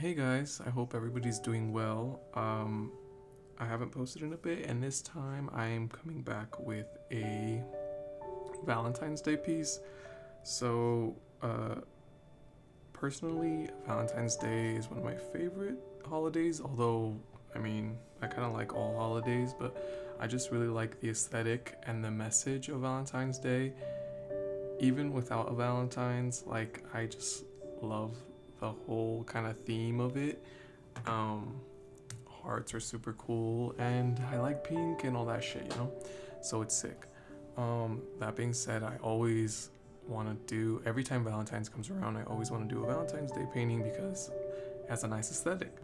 Hey guys, I hope everybody's doing well. I haven't posted in a bit, and this time I am coming back with a Valentine's Day piece. So, personally, Valentine's Day is one of my favorite holidays, although, I kind of like all holidays, but I just really like the aesthetic and the message of Valentine's Day. Even without a Valentine's, I just love the whole kind of theme of it. Um, Hearts are super cool, and I like pink and all that shit. So it's sick. That being said, I always want to do, every time Valentine's comes around, I always want to do a Valentine's Day painting because it has a nice aesthetic.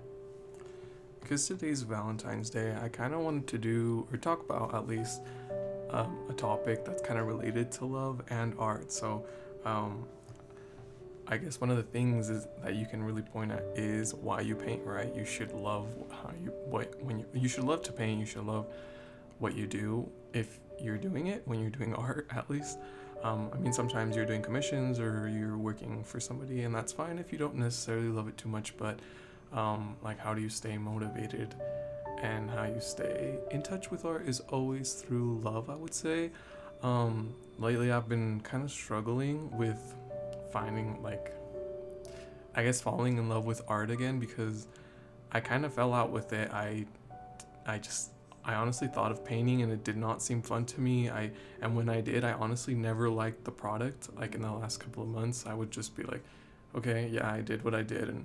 Because today's Valentine's Day, I kind of wanted to do, or talk about at least, a topic that's kind of related to love and art. So, um, I guess one of the things is that you can really point at is why you paint, right? You should love how you what when you should love to paint. You should love what you do if you're doing it, when you're doing art at least. Sometimes you're doing commissions or you're working for somebody, and that's fine if you don't necessarily love it too much. But how do you stay motivated and how you stay in touch with art is always through love, I would say. Lately, I've been kind of struggling with finding I guess falling in love with art again because I kind of fell out with it. I just I honestly thought of painting and it did not seem fun to me. And when I did, I honestly never liked the product. Like in the last couple of months, I would just be like, okay, yeah, I did what I did, and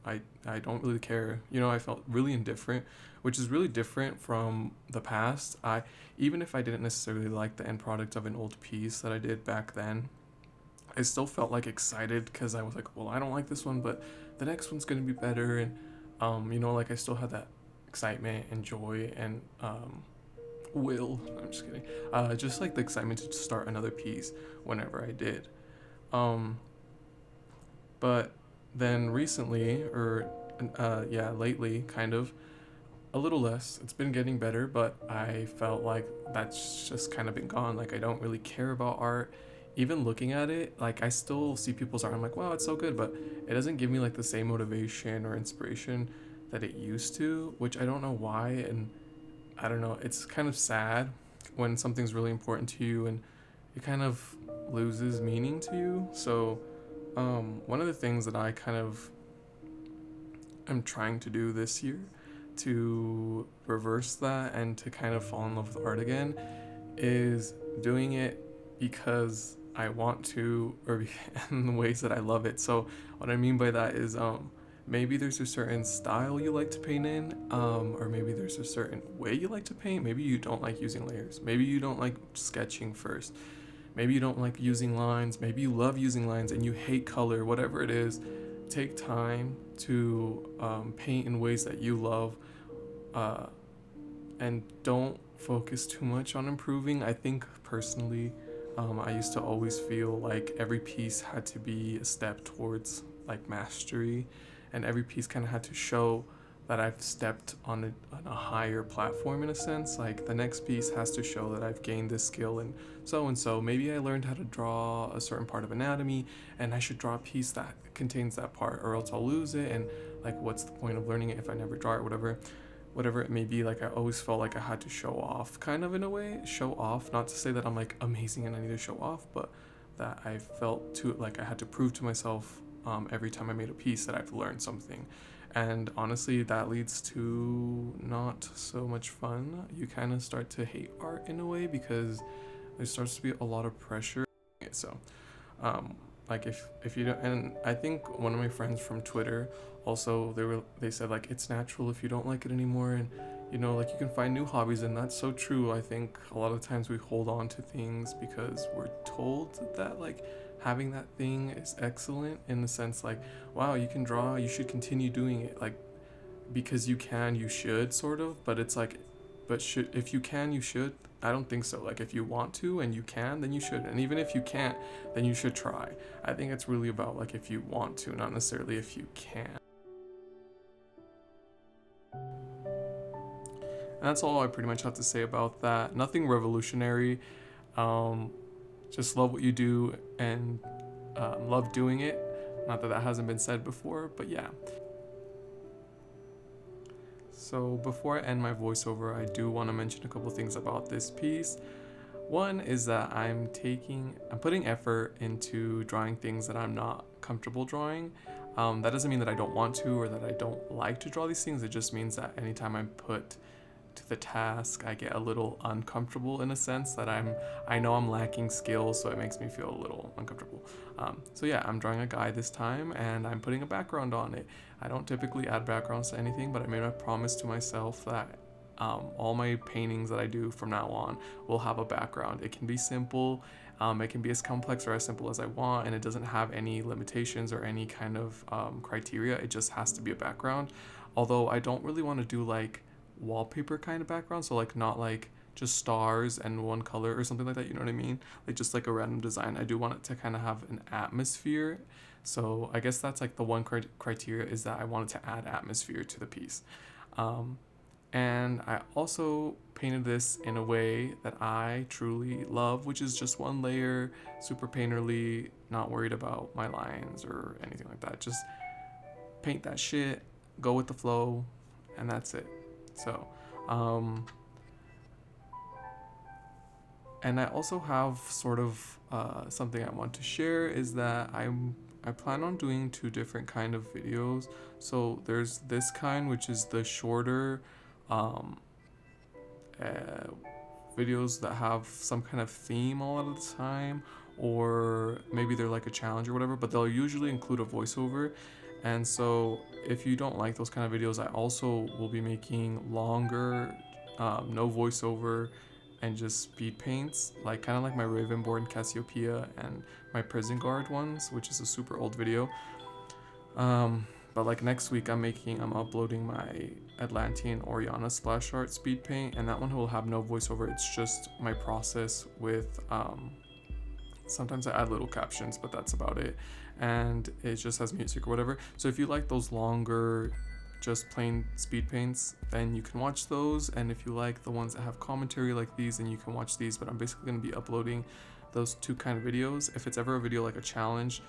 I don't really care. I felt really indifferent, which is really different from the past. I Even if I didn't necessarily like the end product of an old piece that I did back then, I still felt like excited because I was like, well, I don't like this one, but the next one's gonna be better, and I still had that excitement and joy and will. I'm just kidding. Just like the excitement to start another piece whenever I did. Um, but then recently, or yeah, lately, kind of a little less. It's been getting better, but I felt like that's just kind of been gone. Like I don't really care about art. Even looking at it, like I still see people's art. I'm like, wow, it's so good, but it doesn't give me like the same motivation or inspiration that it used to, which I don't know why. And I don't know. It's kind of sad when something's really important to you and it kind of loses meaning to you. So, one of the things that I kind of am trying to do this year to reverse that and to kind of fall in love with art again is doing it because I want to, or in the ways that I love it. So what I mean by that is maybe there's a certain style you like to paint in, or maybe there's a certain way you like to paint. Maybe you don't like using layers. Maybe you don't like sketching first. Maybe you don't like using lines. Maybe you love using lines and you hate color. Whatever it is, take time to paint in ways that you love, uh, and don't focus too much on improving. I think personally, I used to always feel like every piece had to be a step towards like mastery, and every piece kind of had to show that I've stepped on a higher platform in a sense. Like the next piece has to show that I've gained this skill and so and so. Maybe I learned how to draw a certain part of anatomy, and I should draw a piece that contains that part, or else I'll lose it. And like, what's the point of learning it if I never draw it? Whatever it may be. Like I always felt like I had to show off, kind of in a way. Show off, not to say that I'm like amazing and I need to show off, but that I felt to like I had to prove to myself every time I made a piece that I've learned something. And honestly, that leads to not so much fun. You kind of start to hate art in a way because there starts to be a lot of pressure. So um, like if you don't, and I think one of my friends from Twitter also, they said like it's natural if you don't like it anymore, and like you can find new hobbies, and that's so true. I think a lot of times we hold on to things because we're told that like having that thing is excellent, in the sense like, wow, you can draw, you should continue doing it, like because you can, you should, sort of. But it's like, but should, if you can, you should. I don't think so. Like if you want to and you can, then you should. And even if you can't, then you should try. I think it's really about like if you want to, not necessarily if you can. And that's all I pretty much have to say about that. Nothing revolutionary. Um, just love what you do and love doing it. Not that that hasn't been said before, but yeah. So before I end my voiceover, I do want to mention a couple things about this piece. One is that I'm putting effort into drawing things that I'm not comfortable drawing. That doesn't mean that I don't want to or that I don't like to draw these things. It just means that anytime I'm put to the task, I get a little uncomfortable in a sense that I know I'm lacking skills, so it makes me feel a little uncomfortable. So yeah, I'm drawing a guy this time, and I'm putting a background on it. I don't typically add backgrounds to anything, but I made a promise to myself that all my paintings that I do from now on will have a background. It can be simple, it can be as complex or as simple as I want, and it doesn't have any limitations or any kind of criteria. It just has to be a background. Although I don't really want to do like wallpaper kind of background, so like not like just stars and one color or something like that, you know what I mean? Like just like a random design. I do want it to kind of have an atmosphere. So I guess that's like the one criteria, is that I wanted to add atmosphere to the piece. And I also painted this in a way that I truly love, which is just one layer, super painterly, not worried about my lines or anything like that. Just paint that shit, go with the flow, and that's it. So, and I also have sort of something I want to share, is that I plan on doing 2 different kind of videos. So there's this kind, which is the shorter videos that have some kind of theme a lot of the time, or maybe they're like a challenge or whatever, but they'll usually include a voiceover. And so if you don't like those kind of videos, I also will be making longer, no voiceover, and just speed paints, like kind of like my Ravenborn Cassiopeia and my Prison Guard ones, which is a super old video. But like next week I'm uploading my Atlantean Oriana splash art speed paint, and that one will have no voiceover. It's just my process with sometimes I add little captions, but that's about it, and it just has music or whatever. So if you like those longer, just plain speed paints, then you can watch those. And if you like the ones that have commentary like these, then you can watch these. But I'm basically going to be uploading those 2 kind of videos. If it's ever a video like a challenge,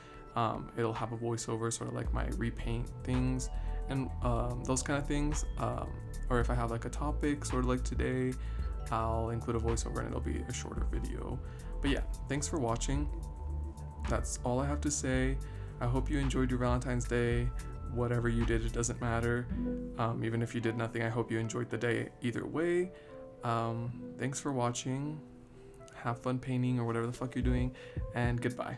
it'll have a voiceover, sort of like my repaint things and those kind of things. Or if I have like a topic, sort of like today, I'll include a voiceover and it'll be a shorter video. But yeah, thanks for watching. That's all I have to say. I hope you enjoyed your Valentine's Day. Whatever you did, it doesn't matter. Even if you did nothing, I hope you enjoyed the day either way. Thanks for watching. Have fun painting or whatever the fuck you're doing, and goodbye.